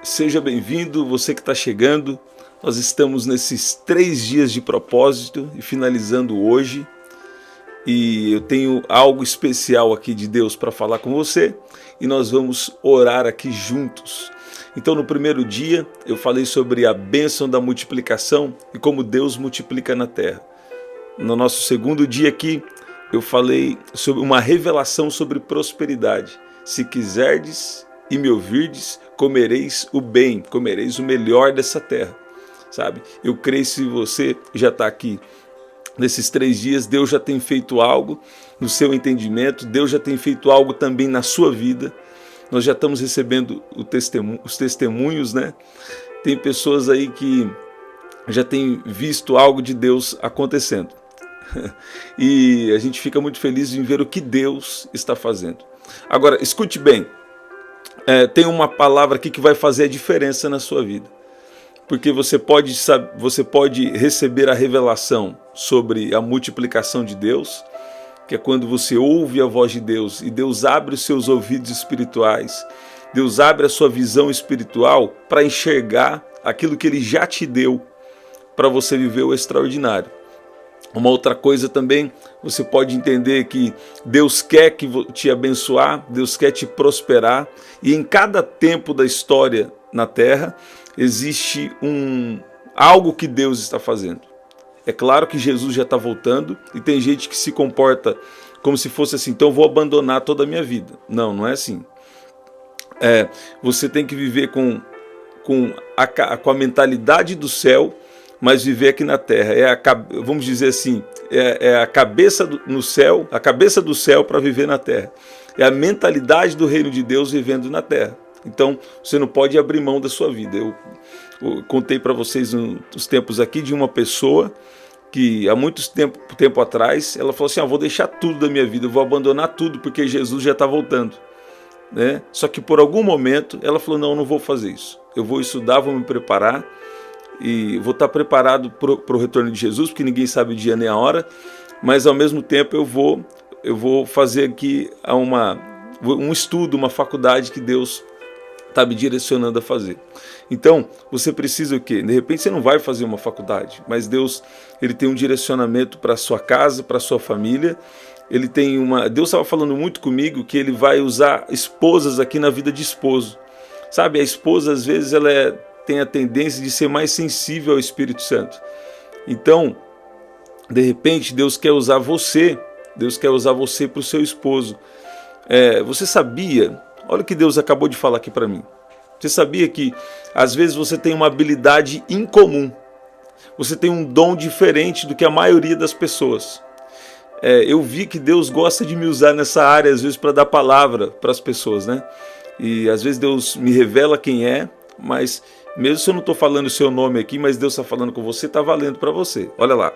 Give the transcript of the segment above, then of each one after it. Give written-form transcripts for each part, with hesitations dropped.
Seja bem-vindo, você que está chegando. Nós estamos nesses 3 dias de propósito e finalizando hoje. E eu tenho algo especial aqui de Deus para falar com você e nós vamos orar aqui juntos. Então, no primeiro dia, eu falei sobre a bênção da multiplicação e como Deus multiplica na terra. No nosso segundo dia aqui, eu falei sobre uma revelação sobre prosperidade. Se quiserdes e me ouvirdes, comereis o bem, comereis o melhor dessa terra. Sabe? Eu creio que se você já está aqui nesses 3 dias, Deus já tem feito algo no seu entendimento, Deus já tem feito algo também na sua vida. Nós já estamos recebendo os testemunhos, né? Tem pessoas aí que já têm visto algo de Deus acontecendo. E a gente fica muito feliz em ver o que Deus está fazendo. Agora, escute bem, tem uma palavra aqui que vai fazer a diferença na sua vida. Porque você pode receber a revelação sobre a multiplicação de Deus, que é quando você ouve a voz de Deus e Deus abre os seus ouvidos espirituais, Deus abre a sua visão espiritual para enxergar aquilo que Ele já te deu para você viver o extraordinário. Uma outra coisa também, você pode entender que Deus quer te abençoar, Deus quer te prosperar, e em cada tempo da história na Terra existe algo que Deus está fazendo. É claro que Jesus já está voltando e tem gente que se comporta como se fosse assim, então eu vou abandonar toda a minha vida. Não, não é assim. Você tem que viver com a mentalidade do céu, mas viver aqui na terra. Vamos dizer assim, a cabeça no céu, a cabeça do céu para viver na terra. É a mentalidade do reino de Deus vivendo na terra. Então, você não pode abrir mão da sua vida. Eu contei para vocês uns tempos aqui de uma pessoa que há muito tempo atrás, ela falou assim, vou deixar tudo da minha vida, eu vou abandonar tudo porque Jesus já está voltando. Né? Só que por algum momento ela falou, não, eu não vou fazer isso. Eu vou estudar, vou me preparar e vou estar preparado para o retorno de Jesus, porque ninguém sabe o dia nem a hora, mas ao mesmo tempo eu vou fazer aqui um estudo, uma faculdade que Deus está me direcionando a fazer. Então, você precisa o quê? De repente você não vai fazer uma faculdade, mas Deus, Ele tem um direcionamento para a sua casa, para a sua família. Deus estava falando muito comigo que Ele vai usar esposas aqui na vida de esposo. Sabe, a esposa às vezes ela tem a tendência de ser mais sensível ao Espírito Santo. Então, de repente, Deus quer usar você para o seu esposo. Você sabia... Olha o que Deus acabou de falar aqui para mim. Você sabia que às vezes você tem uma habilidade incomum. Você tem um dom diferente do que a maioria das pessoas. Eu vi que Deus gosta de me usar nessa área, às vezes, para dar palavra para as pessoas, né? E às vezes Deus me revela quem é, mas mesmo se eu não estou falando o seu nome aqui, mas Deus está falando com você, está valendo para você. Olha lá.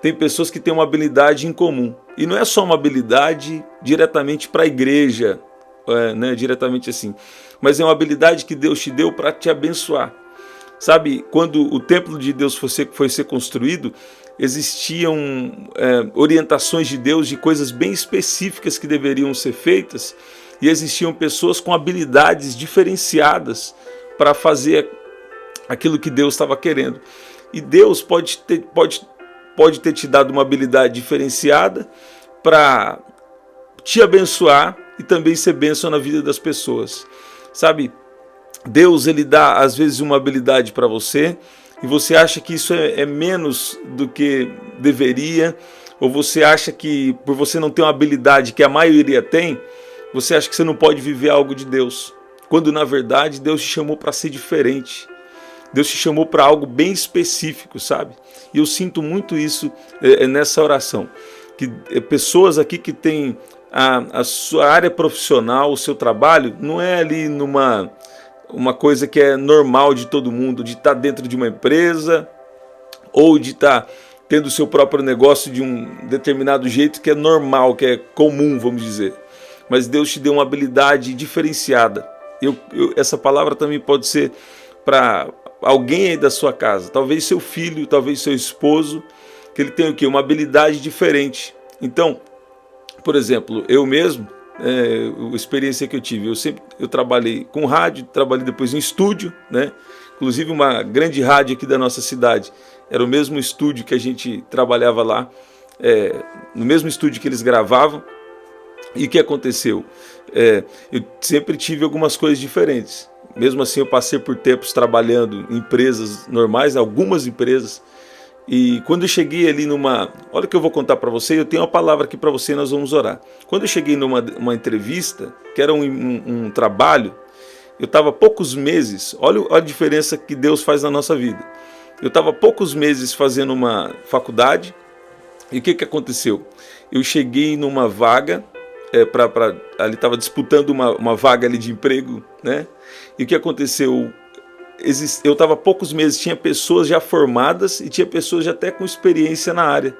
Tem pessoas que têm uma habilidade incomum. E não é só uma habilidade diretamente para a igreja, né, diretamente assim, mas é uma habilidade que Deus te deu para te abençoar. Sabe, quando o templo de Deus foi ser construído, existiam orientações de Deus de coisas bem específicas que deveriam ser feitas, e existiam pessoas com habilidades diferenciadas para fazer aquilo que Deus estava querendo. E Deus pode ter te dado uma habilidade diferenciada para te abençoar e também ser bênção na vida das pessoas. Sabe, Deus, Ele dá às vezes uma habilidade para você e você acha que isso é menos do que deveria, ou você acha que por você não ter uma habilidade que a maioria tem, você acha que você não pode viver algo de Deus, quando na verdade Deus te chamou para ser diferente. Deus te chamou para algo bem específico, sabe? E eu sinto muito isso nessa oração. Que pessoas aqui que têm a sua área profissional, o seu trabalho, não é ali uma coisa que é normal de todo mundo, de estar dentro de uma empresa ou de estar tendo o seu próprio negócio de um determinado jeito que é normal, que é comum, vamos dizer. Mas Deus te deu uma habilidade diferenciada. Essa palavra também pode ser para alguém aí da sua casa, talvez seu filho, talvez seu esposo, que ele tem o quê? Uma habilidade diferente. Então, por exemplo, eu mesmo, a experiência que eu tive. Eu trabalhei com rádio, trabalhei depois em estúdio, né? Inclusive uma grande rádio aqui da nossa cidade, era o mesmo estúdio que a gente trabalhava lá, no mesmo estúdio que eles gravavam. E o que aconteceu? Eu sempre tive algumas coisas diferentes. Mesmo assim, eu passei por tempos trabalhando em empresas normais, algumas empresas. E quando eu cheguei ali olha o que eu vou contar para você, eu tenho uma palavra aqui para você e nós vamos orar. Quando eu cheguei numa entrevista, que era um trabalho, eu estava poucos meses, olha a diferença que Deus faz na nossa vida. Eu estava poucos meses fazendo uma faculdade, e o que aconteceu? Eu cheguei numa vaga, ali estava disputando uma vaga ali de emprego, né? E o que aconteceu? Eu estava há poucos meses, tinha pessoas já formadas e tinha pessoas já até com experiência na área.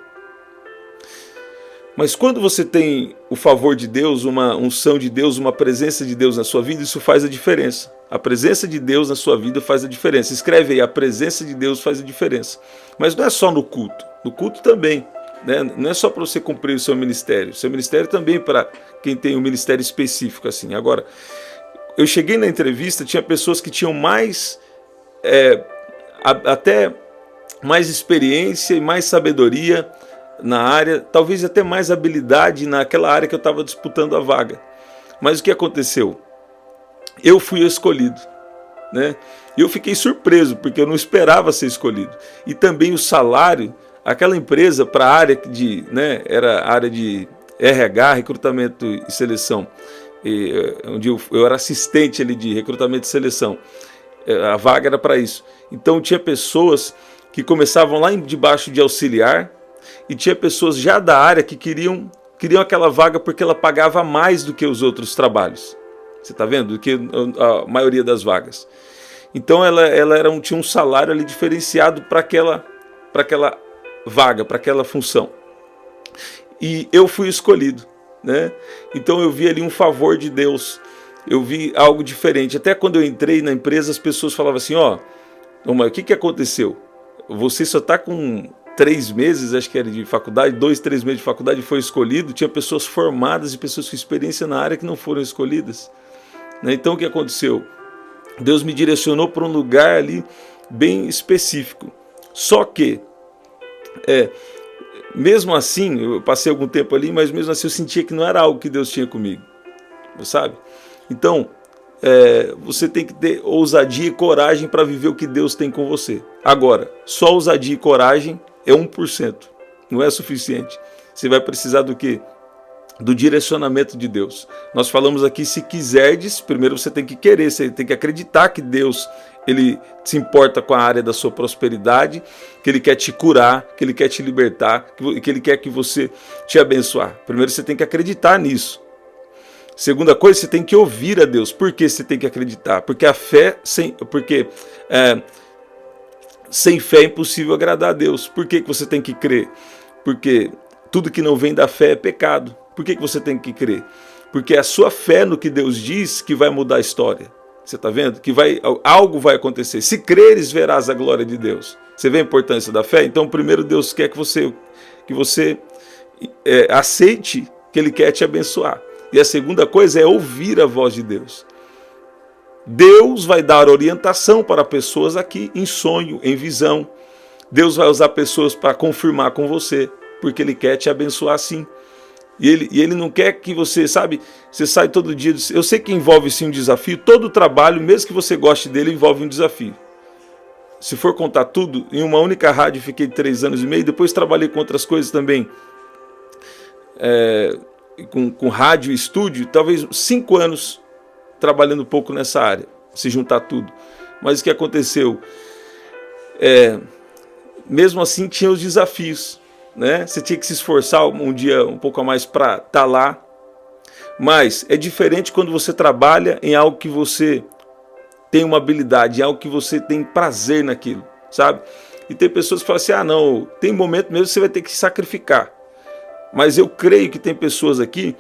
Mas quando você tem o favor de Deus, uma unção de Deus, uma presença de Deus na sua vida, isso faz a diferença. A presença de Deus na sua vida faz a diferença. Escreve aí, a presença de Deus faz a diferença. Mas não é só no culto também. Né? Não é só para você cumprir o seu ministério. O seu ministério também para quem tem um ministério específico assim. Agora, eu cheguei na entrevista, tinha pessoas que tinham até mais experiência e mais sabedoria na área, talvez até mais habilidade naquela área que eu estava disputando a vaga. Mas o que aconteceu? Eu fui escolhido, né? E eu fiquei surpreso, porque eu não esperava ser escolhido. E também o salário, aquela empresa para a área era a área de RH, recrutamento e seleção, onde eu era assistente ali de recrutamento e seleção. A vaga era para isso. Então tinha pessoas que começavam lá debaixo de auxiliar, e tinha pessoas já da área que queriam aquela vaga porque ela pagava mais do que os outros trabalhos. Você está vendo? Do que a maioria das vagas. Então ela tinha um salário ali diferenciado para aquela vaga, para aquela função. E eu fui escolhido, né? Então eu vi ali um favor de Deus. Eu vi algo diferente. Até quando eu entrei na empresa, as pessoas falavam assim, mas o que aconteceu? Você só está com 3 meses, acho que era de faculdade, 2, 3 meses de faculdade e foi escolhido. Tinha pessoas formadas e pessoas com experiência na área que não foram escolhidas. Então o que aconteceu? Deus me direcionou para um lugar ali bem específico. Só que, mesmo assim, eu passei algum tempo ali, mas mesmo assim eu sentia que não era algo que Deus tinha comigo, sabe? Então, você tem que ter ousadia e coragem para viver o que Deus tem com você. Agora, só ousadia e coragem é 1%, não é suficiente. Você vai precisar do quê? Do direcionamento de Deus. Nós falamos aqui, se quiserdes, primeiro você tem que querer, você tem que acreditar que Deus, Ele se importa com a área da sua prosperidade, que Ele quer te curar, que Ele quer te libertar, que Ele quer que você te abençoar. Primeiro você tem que acreditar nisso. Segunda coisa, você tem que ouvir a Deus. Por que você tem que acreditar? Porque sem fé é impossível agradar a Deus. Por que você tem que crer? Porque tudo que não vem da fé é pecado. Por que você tem que crer? Porque é a sua fé no que Deus diz que vai mudar a história. Você está vendo? Que algo vai acontecer. Se creres, verás a glória de Deus. Você vê a importância da fé? Então, primeiro, Deus quer que você aceite que Ele quer te abençoar. E a segunda coisa é ouvir a voz de Deus. Deus vai dar orientação para pessoas aqui em sonho, em visão. Deus vai usar pessoas para confirmar com você, porque Ele quer te abençoar sim. E ele não quer que você, você sai todo dia. Eu sei que envolve sim um desafio. Todo trabalho, mesmo que você goste dele, envolve um desafio. Se for contar tudo, em uma única rádio fiquei 3 anos e meio. Depois trabalhei com outras coisas também. Com rádio e estúdio, talvez 5 anos trabalhando um pouco nessa área, se juntar tudo. Mas o que aconteceu? Mesmo assim tinha os desafios, né? Você tinha que se esforçar um dia um pouco a mais para estar lá. Mas é diferente quando você trabalha em algo que você tem uma habilidade, em algo que você tem prazer naquilo, sabe? E tem pessoas que falam assim, não, tem momento mesmo que você vai ter que se sacrificar. Mas eu creio que tem pessoas aqui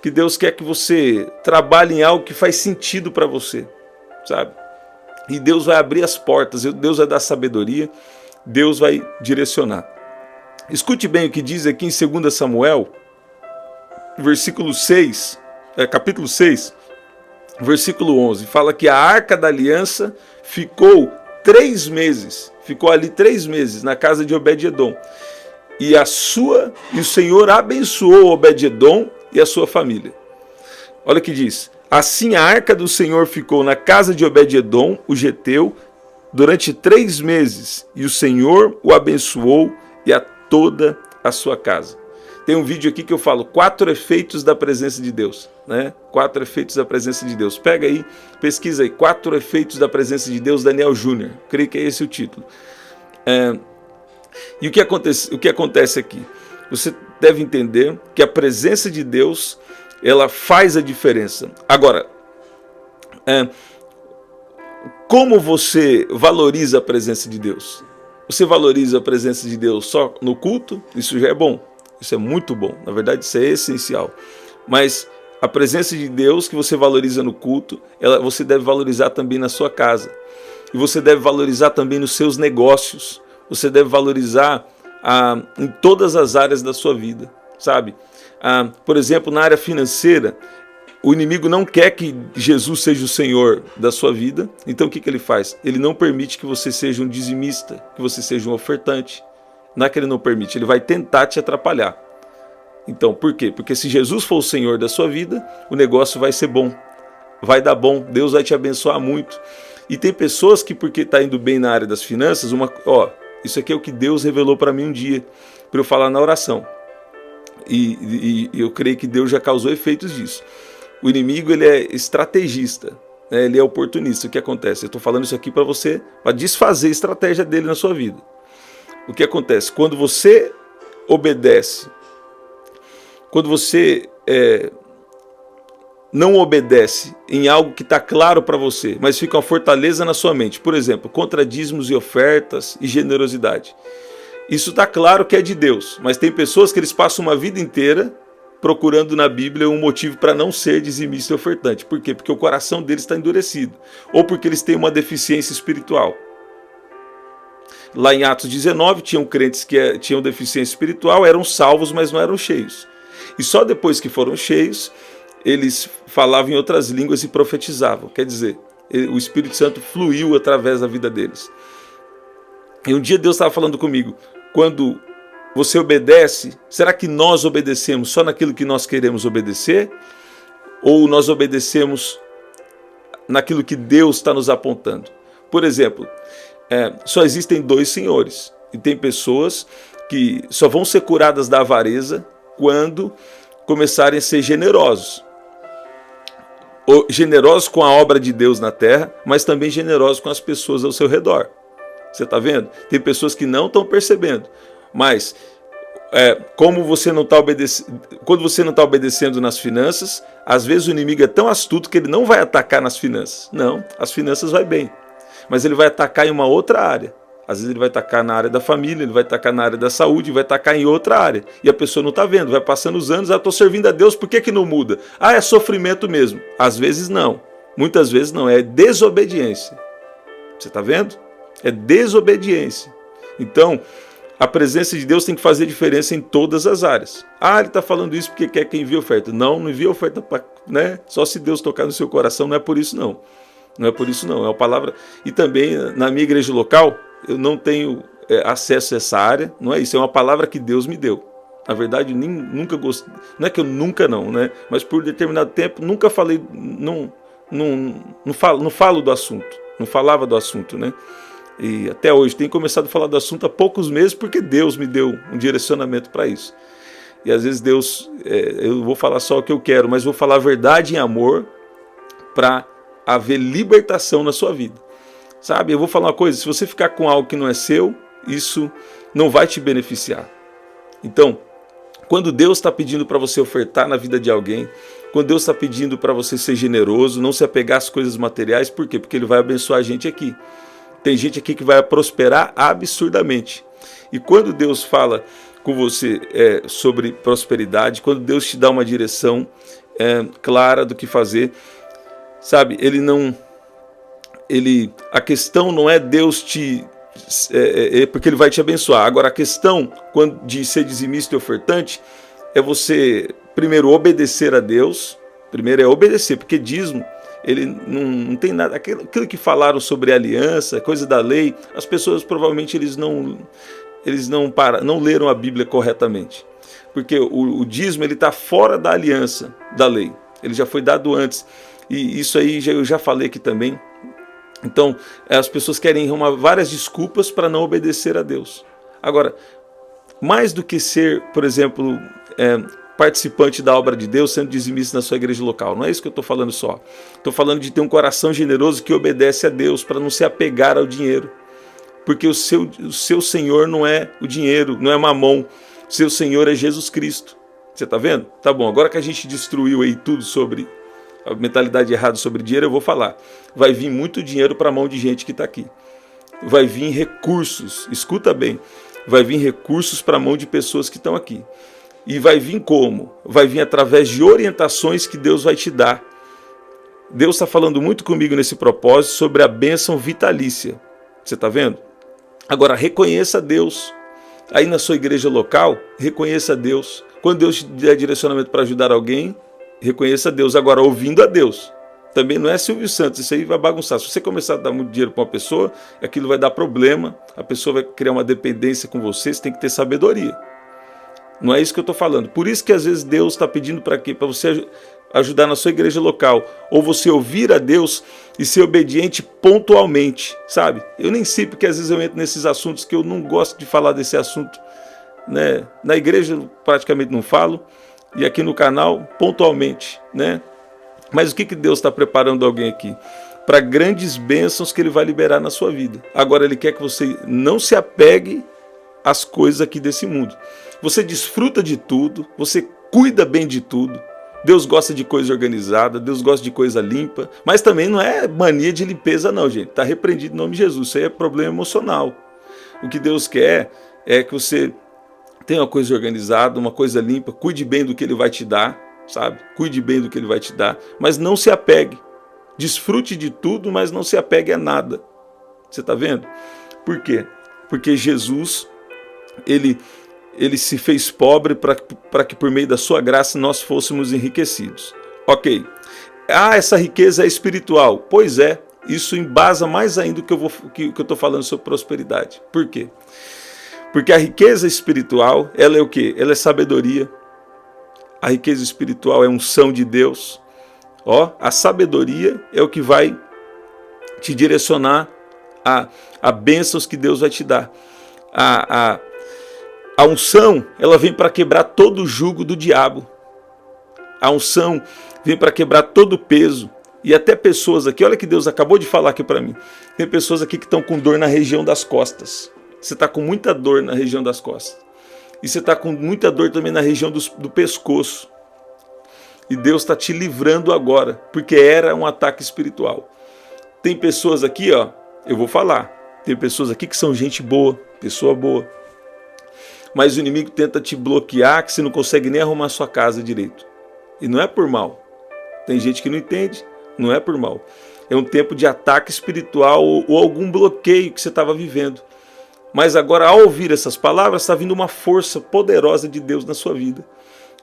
que Deus quer que você trabalhe em algo que faz sentido para você, sabe? E Deus vai abrir as portas, Deus vai dar sabedoria, Deus vai direcionar. Escute bem o que diz aqui em 2 Samuel, versículo 6 capítulo 6, versículo 11, fala que a Arca da Aliança ficou 3 meses, ficou ali 3 meses na casa de Obed-edom. E o Senhor abençoou Obed-edom e a sua família. Olha o que diz: assim a Arca do Senhor ficou na casa de Obed-edom, o geteu, durante 3 meses, e o Senhor o abençoou e a toda a sua casa. Tem um vídeo aqui que eu falo 4 efeitos da presença de Deus, né? 4 efeitos da presença de Deus. Pega aí, pesquisa aí, 4 efeitos da presença de Deus, Daniel Júnior. Creio que é esse o título. E o que acontece aqui? Você deve entender que a presença de Deus, ela faz a diferença. Agora, como você valoriza a presença de Deus? Você valoriza a presença de Deus só no culto? Isso já é bom. Isso é muito bom. Na verdade, isso é essencial. Mas a presença de Deus que você valoriza no culto, você deve valorizar também na sua casa. E você deve valorizar também nos seus negócios. Você deve valorizar em todas as áreas da sua vida, sabe? Por exemplo, na área financeira, o inimigo não quer que Jesus seja o Senhor da sua vida. Então o que ele faz? Ele não permite que você seja um dizimista, que você seja um ofertante. Não é que ele não permite, ele vai tentar te atrapalhar. Então, por quê? Porque se Jesus for o Senhor da sua vida, o negócio vai ser bom, vai dar bom, Deus vai te abençoar muito. E tem pessoas que, porque está indo bem na área das finanças, isso aqui é o que Deus revelou para mim um dia, para eu falar na oração. E eu creio que Deus já causou efeitos disso. O inimigo, ele é estrategista, né? Ele é oportunista. O que acontece? Eu estou falando isso aqui para você, para desfazer a estratégia dele na sua vida. O que acontece? Quando você obedece, quando você não obedece em algo que está claro para você, mas fica uma fortaleza na sua mente, por exemplo, contra dízimos e ofertas e generosidade. Isso está claro que é de Deus, mas tem pessoas que eles passam uma vida inteira procurando na Bíblia um motivo para não ser dizimista e ofertante. Por quê? Porque o coração deles está endurecido, ou porque eles têm uma deficiência espiritual. Lá em Atos 19, tinham crentes que tinham deficiência espiritual, eram salvos, mas não eram cheios. E só depois que foram cheios, eles falavam em outras línguas e profetizavam. Quer dizer, o Espírito Santo fluiu através da vida deles. E um dia Deus estava falando comigo, quando você obedece, será que nós obedecemos só naquilo que nós queremos obedecer? Ou nós obedecemos naquilo que Deus está nos apontando? Por exemplo, só existem 2 senhores. E tem pessoas que só vão ser curadas da avareza quando começarem a ser generosos. Generosos com a obra de Deus na terra, mas também generosos com as pessoas ao seu redor. Você está vendo? Tem pessoas que não estão percebendo. Mas como você não está obedecendo, quando você não está obedecendo nas finanças, às vezes o inimigo é tão astuto que ele não vai atacar nas finanças. Não, as finanças vai bem. Mas ele vai atacar em uma outra área. Às vezes ele vai atacar na área da família, ele vai atacar na área da saúde, vai atacar em outra área. E a pessoa não está vendo, vai passando os anos, estou servindo a Deus, por que não muda? É sofrimento mesmo. Às vezes não, muitas vezes não, é desobediência. Você está vendo? É desobediência. Então, a presença de Deus tem que fazer diferença em todas as áreas. Ele está falando isso porque quer que envie oferta. Não envia oferta, né? Só se Deus tocar no seu coração, não é por isso não. Não é por isso não, é uma palavra. E também na minha igreja local, eu não tenho acesso a essa área, não é isso, é uma palavra que Deus me deu. Na verdade, nunca gostei, não é que eu nunca não, né? Mas por determinado tempo, nunca falei, não falo do assunto, não falava do assunto, né? E até hoje, tenho começado a falar do assunto há poucos meses, porque Deus me deu um direcionamento para isso. E às vezes Deus, eu vou falar só o que eu quero, mas vou falar a verdade em amor para haver libertação na sua vida. Sabe, eu vou falar uma coisa, se você ficar com algo que não é seu, isso não vai te beneficiar. Então, quando Deus está pedindo para você ofertar na vida de alguém, quando Deus está pedindo para você ser generoso, não se apegar às coisas materiais, por quê? Porque Ele vai abençoar a gente aqui. Tem gente aqui que vai prosperar absurdamente. E quando Deus fala com você sobre prosperidade, quando Deus te dá uma direção clara do que fazer, sabe, a questão não é Deus porque Ele vai te abençoar. Agora a questão de ser dizimista e ofertante é você primeiro obedecer a Deus, Primeiro é obedecer, porque dízimo, ele não tem nada. Aquilo que falaram sobre aliança, coisa da lei, as pessoas provavelmente não leram a Bíblia corretamente. Porque o dízimo está fora da aliança da lei. Ele já foi dado antes. E isso aí eu já falei aqui também. Então, as pessoas querem arrumar várias desculpas para não obedecer a Deus. Agora, mais do que ser, por exemplo, participante da obra de Deus, sendo dizimista na sua igreja local, não é isso que eu estou falando só. Estou falando de ter um coração generoso que obedece a Deus, para não se apegar ao dinheiro. Porque o seu Senhor não é o dinheiro, não é mamão. O seu Senhor é Jesus Cristo. Você está vendo? Tá bom, agora que a gente destruiu aí tudo sobre a mentalidade errada sobre dinheiro, eu vou falar. Vai vir muito dinheiro para a mão de gente que está aqui. Vai vir recursos, escuta bem, vai vir recursos para a mão de pessoas que estão aqui. E vai vir como? Vai vir através de orientações que Deus vai te dar. Deus está falando muito comigo nesse propósito sobre a bênção vitalícia. Você está vendo? Agora, reconheça Deus. Aí na sua igreja local, reconheça Deus. Quando Deus te der direcionamento para ajudar alguém, reconheça Deus. Agora, ouvindo a Deus. Também não é Silvio Santos, isso aí vai bagunçar. Se você começar a dar muito dinheiro para uma pessoa, aquilo vai dar problema, a pessoa vai criar uma dependência com você tem que ter sabedoria. Não é isso que eu estou falando. Por isso que às vezes Deus está pedindo para quê? Para você ajudar na sua igreja local. Ou você ouvir a Deus e ser obediente pontualmente, sabe? Eu nem sei, porque às vezes eu entro nesses assuntos que eu não gosto de falar desse assunto, né? Na igreja eu praticamente não falo, e aqui no canal pontualmente, né? Mas o que Deus está preparando alguém aqui? Para grandes bênçãos que Ele vai liberar na sua vida. Agora Ele quer que você não se apegue às coisas aqui desse mundo. Você desfruta de tudo, você cuida bem de tudo. Deus gosta de coisa organizada, Deus gosta de coisa limpa, mas também não é mania de limpeza não, gente. Está repreendido em nome de Jesus, isso aí é problema emocional. O que Deus quer é que você tenha uma coisa organizada, uma coisa limpa, cuide bem do que Ele vai te dar, sabe? Cuide bem do que Ele vai te dar, mas não se apegue. Desfrute de tudo, mas não se apegue a nada. Você está vendo? Por quê? Porque Jesus, Ele se fez pobre para que por meio da sua graça nós fôssemos enriquecidos. Ok. Essa riqueza é espiritual. Pois é, isso embasa mais ainda que eu estou falando sobre prosperidade. Por quê? Porque a riqueza espiritual, ela é o quê? Ela é sabedoria. A riqueza espiritual é unção de Deus. A sabedoria é o que vai te direcionar a bênçãos que Deus vai te dar. A unção, ela vem para quebrar todo o jugo do diabo. A unção vem para quebrar todo o peso. E até pessoas aqui, olha que Deus acabou de falar aqui para mim. Tem pessoas aqui que estão com dor na região das costas. Você está com muita dor na região das costas. E você está com muita dor também na região do pescoço. E Deus está te livrando agora, porque era um ataque espiritual. Tem pessoas aqui, eu vou falar. Tem pessoas aqui que são gente boa, pessoa boa. Mas o inimigo tenta te bloquear, que você não consegue nem arrumar sua casa direito. E não é por mal. Tem gente que não entende, não é por mal. É um tempo de ataque espiritual ou algum bloqueio que você estava vivendo. Mas agora, ao ouvir essas palavras, está vindo uma força poderosa de Deus na sua vida.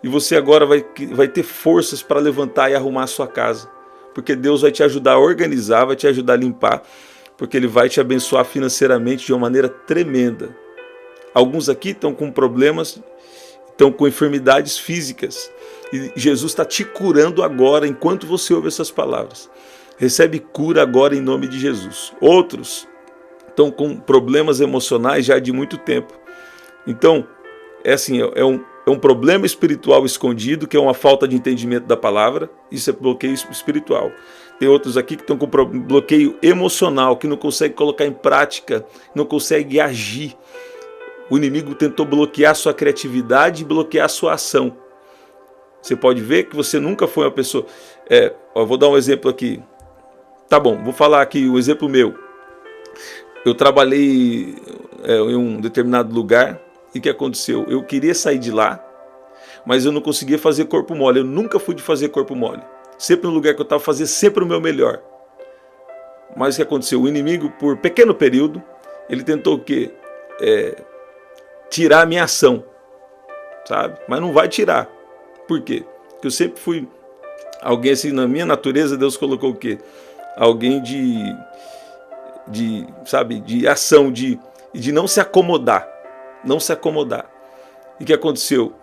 E você agora vai ter forças para levantar e arrumar a sua casa. Porque Deus vai te ajudar a organizar, vai te ajudar a limpar. Porque Ele vai te abençoar financeiramente de uma maneira tremenda. Alguns aqui estão com problemas, estão com enfermidades físicas. E Jesus está te curando agora, enquanto você ouve essas palavras. Recebe cura agora em nome de Jesus. Outros estão com problemas emocionais já de muito tempo. Então, é um problema espiritual escondido, que é uma falta de entendimento da palavra. Isso é bloqueio espiritual. Tem outros aqui que estão com bloqueio emocional, que não consegue colocar em prática, não consegue agir. O inimigo tentou bloquear sua criatividade e bloquear sua ação. Você pode ver que você nunca foi uma pessoa... eu vou dar um exemplo aqui. Tá bom, vou falar aqui o exemplo meu. Eu trabalhei em um determinado lugar e o que aconteceu? Eu queria sair de lá, mas eu não conseguia fazer corpo mole. Eu nunca fui de fazer corpo mole. Sempre no lugar que eu estava, fazia sempre o meu melhor. Mas o que aconteceu? O inimigo, por pequeno período, ele tentou o quê? Tirar a minha ação, sabe? Mas não vai tirar. Por quê? Porque eu sempre fui Alguém assim, na minha natureza, Deus colocou o quê? Alguém sabe, de ação, de não se acomodar. Não se acomodar. E o que aconteceu?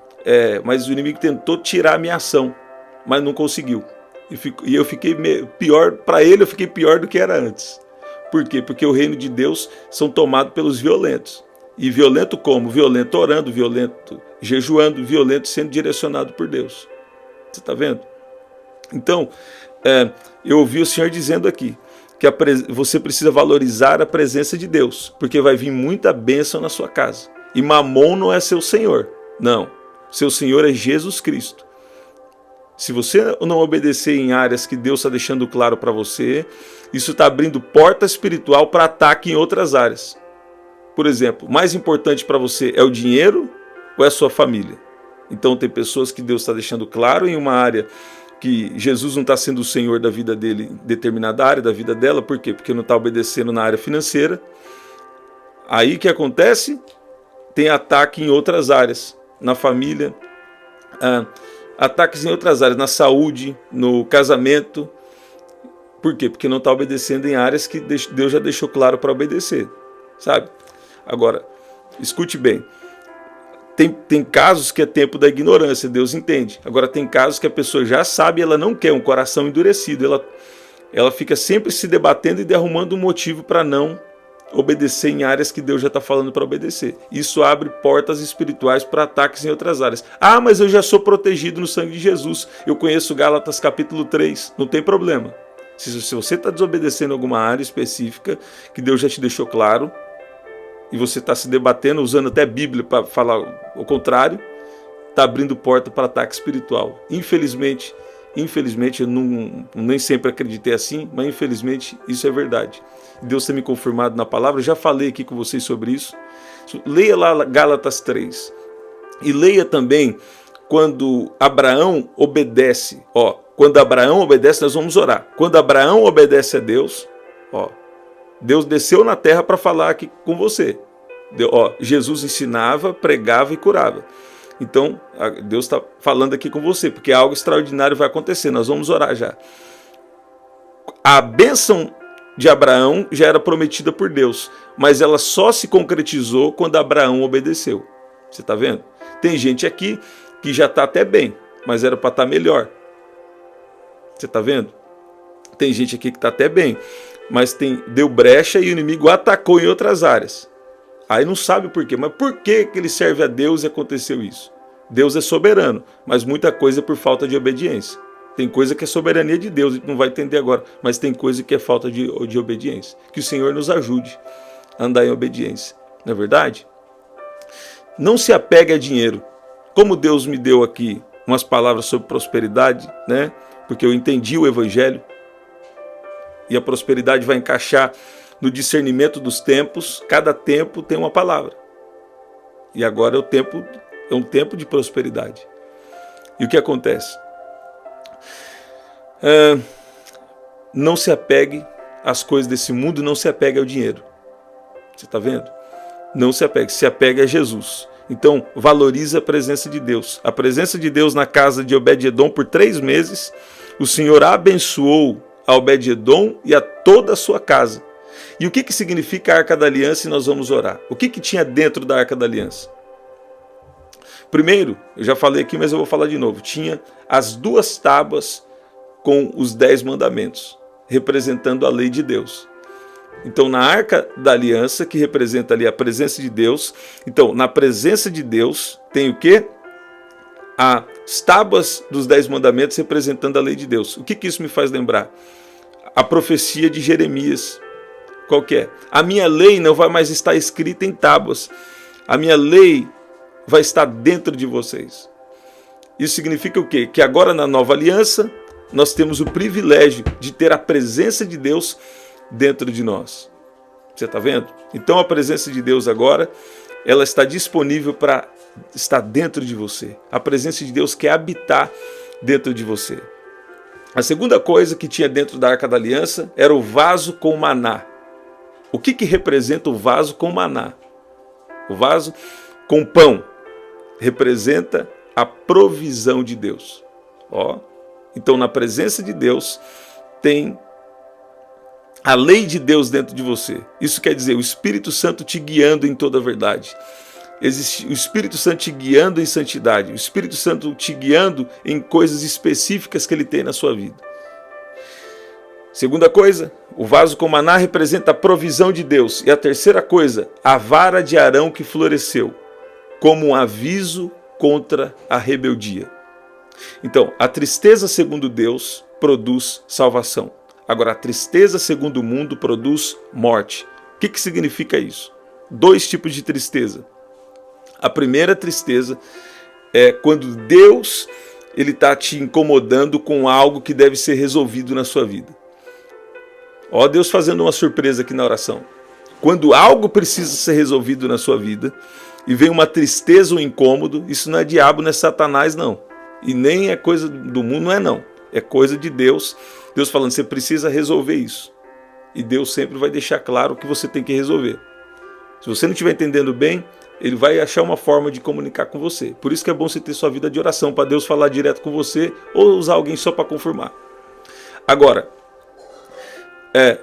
Mas o inimigo tentou tirar a minha ação, mas não conseguiu. E eu fiquei pior, para ele eu fiquei pior do que era antes. Por quê? Porque o reino de Deus são tomados pelos violentos. E violento como? Violento orando, violento jejuando, violento sendo direcionado por Deus. Você está vendo? Então, eu ouvi o Senhor dizendo aqui que você precisa valorizar a presença de Deus, porque vai vir muita bênção na sua casa. E Mamon não é seu Senhor, não. Seu Senhor é Jesus Cristo. Se você não obedecer em áreas que Deus está deixando claro para você, isso está abrindo porta espiritual para ataque em outras áreas. Por exemplo, mais importante para você é o dinheiro ou é a sua família? Então tem pessoas que Deus está deixando claro em uma área que Jesus não está sendo o Senhor da vida dele, em determinada área da vida dela. Por quê? Porque não está obedecendo na área financeira. Aí o que acontece? Tem ataque em outras áreas, na família, ataques em outras áreas, na saúde, no casamento. Por quê? Porque não está obedecendo em áreas que Deus já deixou claro para obedecer, sabe? Agora, escute bem, tem casos que é tempo da ignorância, Deus entende. Agora tem casos que a pessoa já sabe e ela não quer, um coração endurecido, ela fica sempre se debatendo e arrumando um motivo para não obedecer em áreas que Deus já está falando para obedecer. Isso abre portas espirituais para ataques em outras áreas. Ah, mas eu já sou protegido no sangue de Jesus, eu conheço Gálatas capítulo 3, não tem problema. Se você está desobedecendo em alguma área específica que Deus já te deixou claro, e você está se debatendo, usando até Bíblia para falar o contrário, está abrindo porta para ataque espiritual. Infelizmente eu nem sempre acreditei assim, mas infelizmente isso é verdade. Deus tem me confirmado na palavra, eu já falei aqui com vocês sobre isso. Leia lá Gálatas 3. E leia também quando Abraão obedece. Quando Abraão obedece, nós vamos orar. Quando Abraão obedece a Deus, Deus desceu na terra para falar aqui com você. Jesus ensinava, pregava e curava. Então, Deus está falando aqui com você, porque algo extraordinário vai acontecer. Nós vamos orar já. A bênção de Abraão já era prometida por Deus, mas ela só se concretizou quando Abraão obedeceu. Você está vendo? Tem gente aqui que já está até bem, mas era para estar melhor. Você está vendo? Tem gente aqui que está até bem, mas deu brecha e o inimigo atacou em outras áreas. Aí não sabe por quê. Mas por que ele serve a Deus e aconteceu isso? Deus é soberano, mas muita coisa é por falta de obediência. Tem coisa que é soberania de Deus, a gente não vai entender agora, mas tem coisa que é falta de obediência. Que o Senhor nos ajude a andar em obediência. Não é verdade? Não se apegue a dinheiro. Como Deus me deu aqui umas palavras sobre prosperidade, né? Porque eu entendi o Evangelho. E a prosperidade vai encaixar no discernimento dos tempos. Cada tempo tem uma palavra. E agora é um tempo de prosperidade. E o que acontece? Não se apegue às coisas desse mundo, não se apegue ao dinheiro. Você está vendo? Não se apegue, se apegue a Jesus. Então, valorize a presença de Deus. A presença de Deus na casa de Obed-Edom por 3 meses. O Senhor abençoou a Obed-Edom e a toda a sua casa. E o que significa a Arca da Aliança? E nós vamos orar. O que tinha dentro da Arca da Aliança? Primeiro, eu já falei aqui, mas eu vou falar de novo. Tinha as 2 tábuas com os 10 mandamentos, representando a lei de Deus. Então, na Arca da Aliança, que representa ali a presença de Deus, então, na presença de Deus, tem o quê? As tábuas dos 10 mandamentos representando a lei de Deus. O que isso me faz lembrar? A profecia de Jeremias. Qual que é? A minha lei não vai mais estar escrita em tábuas. A minha lei vai estar dentro de vocês. Isso significa o quê? Que agora na nova aliança, nós temos o privilégio de ter a presença de Deus dentro de nós. Você está vendo? Então a presença de Deus agora, ela está disponível para estar dentro de você. A presença de Deus quer habitar dentro de você. A segunda coisa que tinha dentro da Arca da Aliança era o vaso com maná. O que representa o vaso com maná? O vaso com pão representa a provisão de Deus. Então, na presença de Deus, tem a lei de Deus dentro de você. Isso quer dizer, o Espírito Santo te guiando em toda a verdade. Existe o Espírito Santo te guiando em santidade. O Espírito Santo te guiando em coisas específicas que ele tem na sua vida. Segunda coisa, o vaso com maná representa a provisão de Deus. E a terceira coisa, a vara de Arão que floresceu, como um aviso contra a rebeldia. Então, a tristeza segundo Deus produz salvação. Agora, a tristeza segundo o mundo produz morte. O que significa isso? 2 tipos de tristeza. A primeira tristeza é quando Deus está te incomodando com algo que deve ser resolvido na sua vida. Ó, Deus fazendo uma surpresa aqui na oração. Quando algo precisa ser resolvido na sua vida e vem uma tristeza, um incômodo, isso não é diabo, não é Satanás, não. E nem é coisa do mundo, não é não. É coisa de Deus. Deus falando, você precisa resolver isso. E Deus sempre vai deixar claro o que você tem que resolver. Se você não estiver entendendo bem, ele vai achar uma forma de comunicar com você. Por isso que é bom você ter sua vida de oração, para Deus falar direto com você, ou usar alguém só para confirmar. Agora,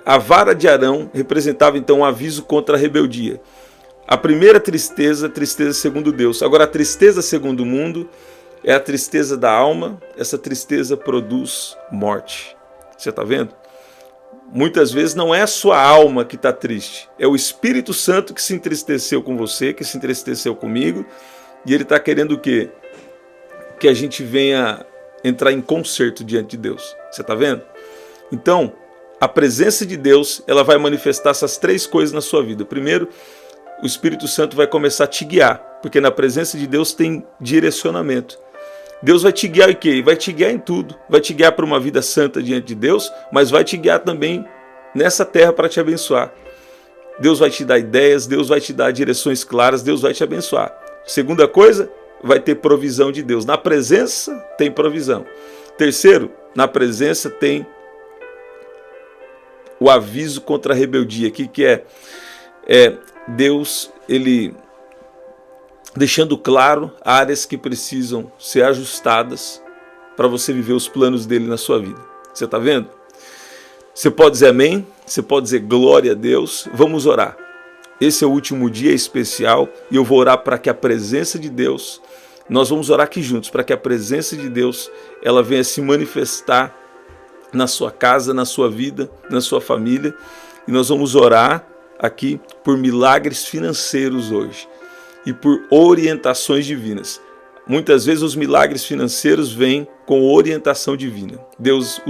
a vara de Arão representava então um aviso contra a rebeldia. A primeira tristeza segundo Deus. Agora, a tristeza segundo o mundo é a tristeza da alma. Essa tristeza produz morte. Você está vendo? Muitas vezes não é a sua alma que está triste, é o Espírito Santo que se entristeceu com você, que se entristeceu comigo, e ele está querendo o quê? Que a gente venha entrar em conserto diante de Deus. Você está vendo? Então, a presença de Deus, ela vai manifestar essas 3 coisas na sua vida. Primeiro, o Espírito Santo vai começar a te guiar, porque na presença de Deus tem direcionamento. Deus vai te guiar em quê? Vai te guiar em tudo. Vai te guiar para uma vida santa diante de Deus, mas vai te guiar também nessa terra para te abençoar. Deus vai te dar ideias, Deus vai te dar direções claras, Deus vai te abençoar. Segunda coisa, vai ter provisão de Deus. Na presença tem provisão. Terceiro, na presença tem o aviso contra a rebeldia. Aqui que é Deus, ele deixando claro áreas que precisam ser ajustadas para você viver os planos dele na sua vida. Você está vendo? Você pode dizer amém, você pode dizer glória a Deus. Vamos orar. Esse é o último dia especial e eu vou orar para que a presença de Deus, nós vamos orar aqui juntos, para que a presença de Deus ela venha se manifestar na sua casa, na sua vida, na sua família. E nós vamos orar aqui por milagres financeiros hoje e por orientações divinas. Muitas vezes os milagres financeiros vêm com orientação divina. Deus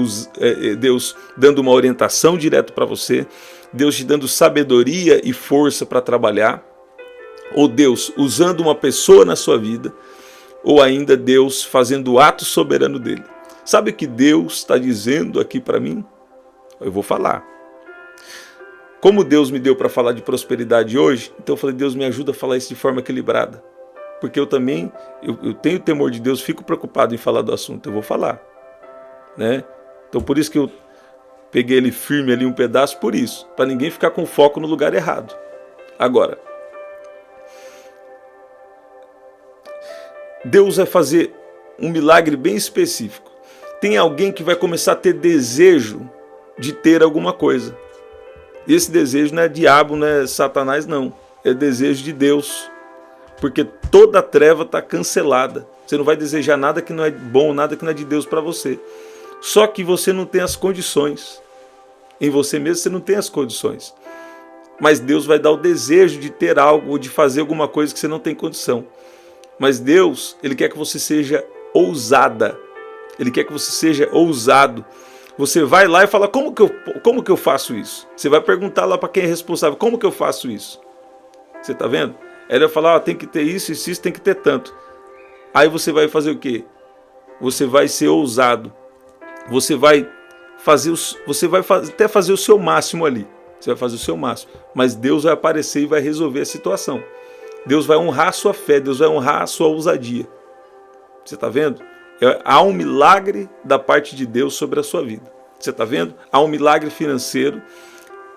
dando uma orientação direto para você, Deus te dando sabedoria e força para trabalhar, ou Deus usando uma pessoa na sua vida, ou ainda Deus fazendo o ato soberano dele. Sabe o que Deus está dizendo aqui para mim? Eu vou falar. Como Deus me deu para falar de prosperidade hoje, então eu falei, Deus me ajuda a falar isso de forma equilibrada. Porque eu também, eu tenho temor de Deus, fico preocupado em falar do assunto, eu vou falar. Né? Então por isso que eu peguei ele firme ali um pedaço, por isso, para ninguém ficar com foco no lugar errado. Agora, Deus vai fazer um milagre bem específico. Tem alguém que vai começar a ter desejo de ter alguma coisa. Esse desejo não é diabo, não é Satanás, não. É desejo de Deus. Porque toda treva está cancelada. Você não vai desejar nada que não é bom, nada que não é de Deus para você. Só que você não tem as condições. Em você mesmo você não tem as condições. Mas Deus vai dar o desejo de ter algo ou de fazer alguma coisa que você não tem condição. Mas Deus, Ele quer que você seja ousada. Ele quer que você seja ousado. Você vai lá e fala, como que eu faço isso? Você vai perguntar lá para quem é responsável, como que eu faço isso? Você está vendo? Ele vai falar, tem que ter isso, isso, tem que ter tanto. Aí você vai fazer o quê? Você vai ser ousado. Você vai até fazer o seu máximo ali. Você vai fazer o seu máximo. Mas Deus vai aparecer e vai resolver a situação. Deus vai honrar a sua fé, Deus vai honrar a sua ousadia. Você está vendo? Há um milagre da parte de Deus sobre a sua vida. Você está vendo? Há um milagre financeiro.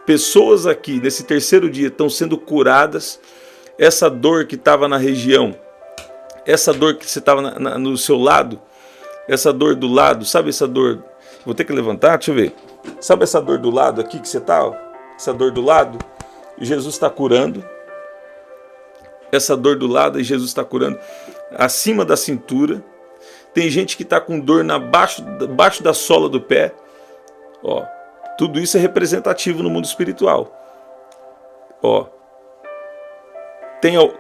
Pessoas aqui, nesse terceiro dia, estão sendo curadas. Essa dor que estava na região, essa dor que você estava no seu lado, essa dor do lado, sabe essa dor? Vou ter que levantar, deixa eu ver. Sabe essa dor do lado aqui que você tá? Ó? Essa dor do lado, Jesus está curando. Essa dor do lado e Jesus está curando acima da cintura. Tem gente que está com dor abaixo da sola do pé. Ó, tudo isso é representativo no mundo espiritual. Ó,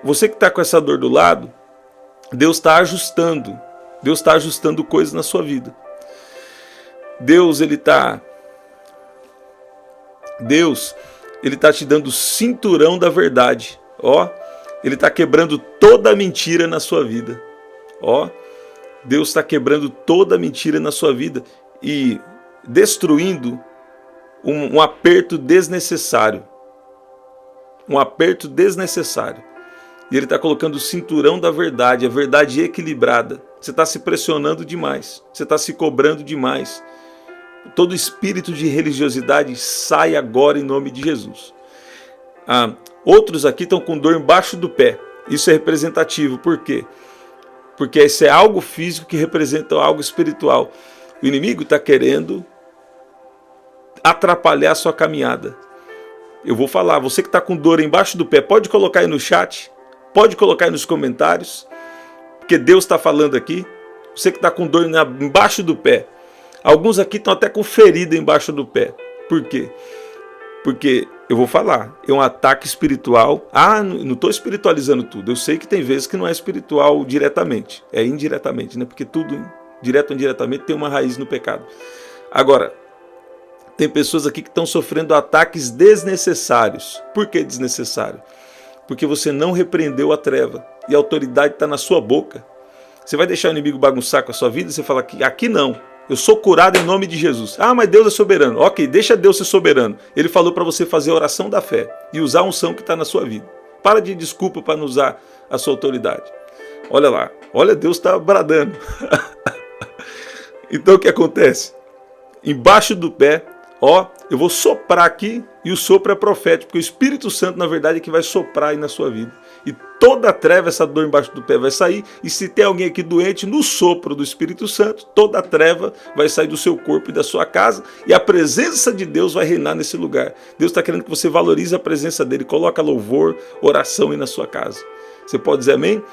você que está com essa dor do lado, Deus está ajustando. Deus está ajustando coisas na sua vida. Deus ele está te dando o cinturão da verdade. Ó, Ele está quebrando toda a mentira na sua vida. Ó, Deus está quebrando toda a mentira na sua vida e destruindo um aperto desnecessário. Um aperto desnecessário. E Ele está colocando o cinturão da verdade, a verdade equilibrada. Você está se pressionando demais. Você está se cobrando demais. Todo espírito de religiosidade sai agora em nome de Jesus. Outros aqui estão com dor embaixo do pé. Isso é representativo. Por quê? Porque isso é algo físico que representa algo espiritual. O inimigo está querendo atrapalhar a sua caminhada. Eu vou falar, você que está com dor embaixo do pé, pode colocar aí no chat, pode colocar aí nos comentários, porque Deus está falando aqui. Você que está com dor embaixo do pé. Alguns aqui estão até com ferida embaixo do pé. Por quê? Porque, eu vou falar, é um ataque espiritual. Não estou espiritualizando tudo. Eu sei que tem vezes que não é espiritual diretamente. É indiretamente, né? Porque tudo, direto ou indiretamente, tem uma raiz no pecado. Agora, tem pessoas aqui que estão sofrendo ataques desnecessários. Por que desnecessário? Porque você não repreendeu a treva. E a autoridade está na sua boca. Você vai deixar o inimigo bagunçar com a sua vida e você fala que aqui não. Eu sou curado em nome de Jesus. Mas Deus é soberano. Ok, deixa Deus ser soberano. Ele falou para você fazer a oração da fé e usar a unção que está na sua vida. Para de desculpa para não usar a sua autoridade. Olha lá. Olha, Deus está bradando. Então o que acontece? Embaixo do pé, eu vou soprar aqui e o sopro é profético. Porque o Espírito Santo, na verdade, é que vai soprar aí na sua vida. E toda a treva, essa dor embaixo do pé vai sair. E se tem alguém aqui doente, no sopro do Espírito Santo, toda a treva vai sair do seu corpo e da sua casa. E a presença de Deus vai reinar nesse lugar. Deus está querendo que você valorize a presença dele. Coloca louvor, oração aí na sua casa. Você pode dizer amém?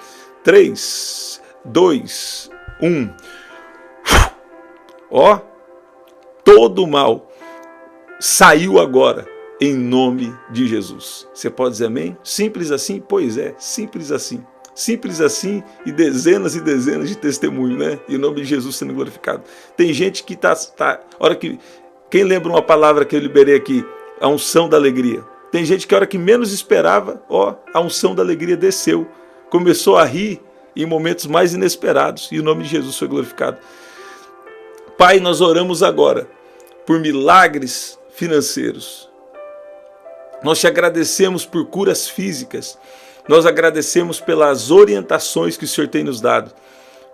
3, 2, 1. Todo o mal saiu agora. Em nome de Jesus. Você pode dizer amém? Simples assim? Pois é, simples assim. Simples assim e dezenas de testemunhos, né? E o nome de Jesus sendo glorificado. Tem gente que quem lembra uma palavra que eu liberei aqui? A unção da alegria. Tem gente que a hora que menos esperava, a unção da alegria desceu. Começou a rir em momentos mais inesperados. E o nome de Jesus foi glorificado. Pai, nós oramos agora por milagres financeiros. Nós te agradecemos por curas físicas. Nós agradecemos pelas orientações que o Senhor tem nos dado.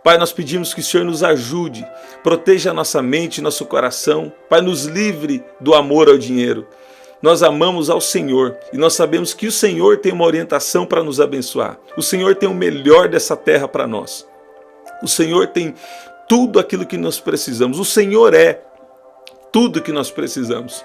Pai, nós pedimos que o Senhor nos ajude, proteja a nossa mente, nosso coração. Pai, nos livre do amor ao dinheiro. Nós amamos ao Senhor e nós sabemos que o Senhor tem uma orientação para nos abençoar. O Senhor tem o melhor dessa terra para nós. O Senhor tem tudo aquilo que nós precisamos. O Senhor é tudo que nós precisamos.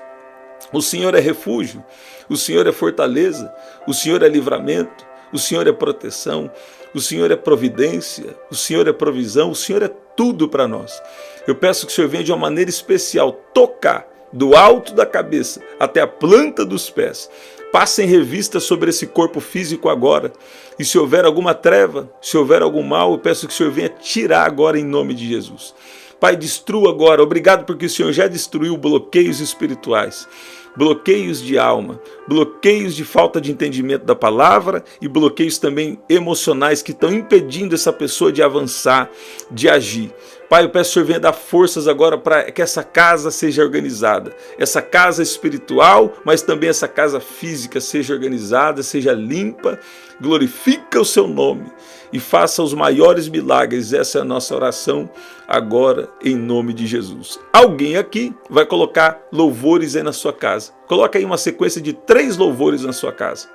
O Senhor é refúgio, o Senhor é fortaleza, o Senhor é livramento, o Senhor é proteção, o Senhor é providência, o Senhor é provisão, o Senhor é tudo para nós. Eu peço que o Senhor venha de uma maneira especial tocar do alto da cabeça até a planta dos pés. Passe em revista sobre esse corpo físico agora. E se houver alguma treva, se houver algum mal, eu peço que o Senhor venha tirar agora em nome de Jesus. Pai, destrua agora. Obrigado porque o Senhor já destruiu bloqueios espirituais, bloqueios de alma, bloqueios de falta de entendimento da palavra e bloqueios também emocionais que estão impedindo essa pessoa de avançar, de agir. Pai, eu peço que o Senhor venha dar forças agora para que essa casa seja organizada. Essa casa espiritual, mas também essa casa física seja organizada, seja limpa. Glorifica o seu nome e faça os maiores milagres. Essa é a nossa oração agora em nome de Jesus. Alguém aqui vai colocar louvores aí na sua casa. Coloca aí uma sequência de 3 louvores na sua casa.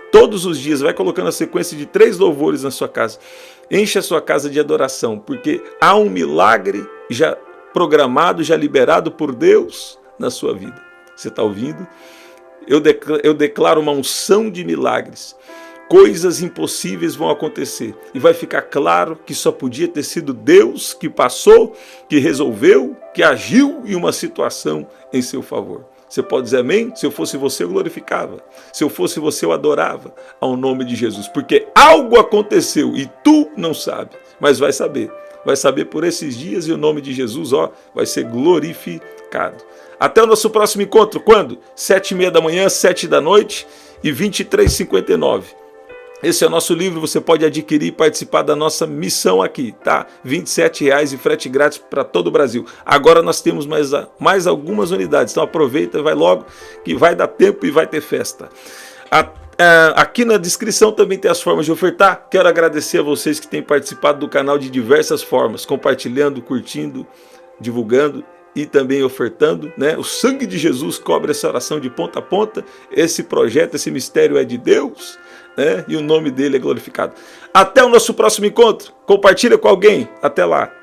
Todos os dias vai colocando a sequência de 3 louvores na sua casa. Enche a sua casa de adoração, porque há um milagre já programado, já liberado por Deus na sua vida. Você está ouvindo? Eu declaro uma unção de milagres. Coisas impossíveis vão acontecer. E vai ficar claro que só podia ter sido Deus que passou, que resolveu, que agiu em uma situação em seu favor. Você pode dizer amém? Se eu fosse você, eu glorificava. Se eu fosse você, eu adorava ao nome de Jesus. Porque algo aconteceu e tu não sabe, mas vai saber. Vai saber por esses dias e o nome de Jesus, vai ser glorificado. Até o nosso próximo encontro. Quando? 7h30 da manhã, 7 da noite e 23h59. Esse é o nosso livro, você pode adquirir e participar da nossa missão aqui, tá? R$27 e frete grátis para todo o Brasil. Agora nós temos mais algumas unidades, então aproveita e vai logo, que vai dar tempo e vai ter festa. Aqui na descrição também tem as formas de ofertar. Quero agradecer a vocês que têm participado do canal de diversas formas, compartilhando, curtindo, divulgando e também ofertando, né? O sangue de Jesus cobre essa oração de ponta a ponta. Esse projeto, esse mistério é de Deus, né? E o nome dele é glorificado. Até o nosso próximo encontro. Compartilha com alguém. Até lá.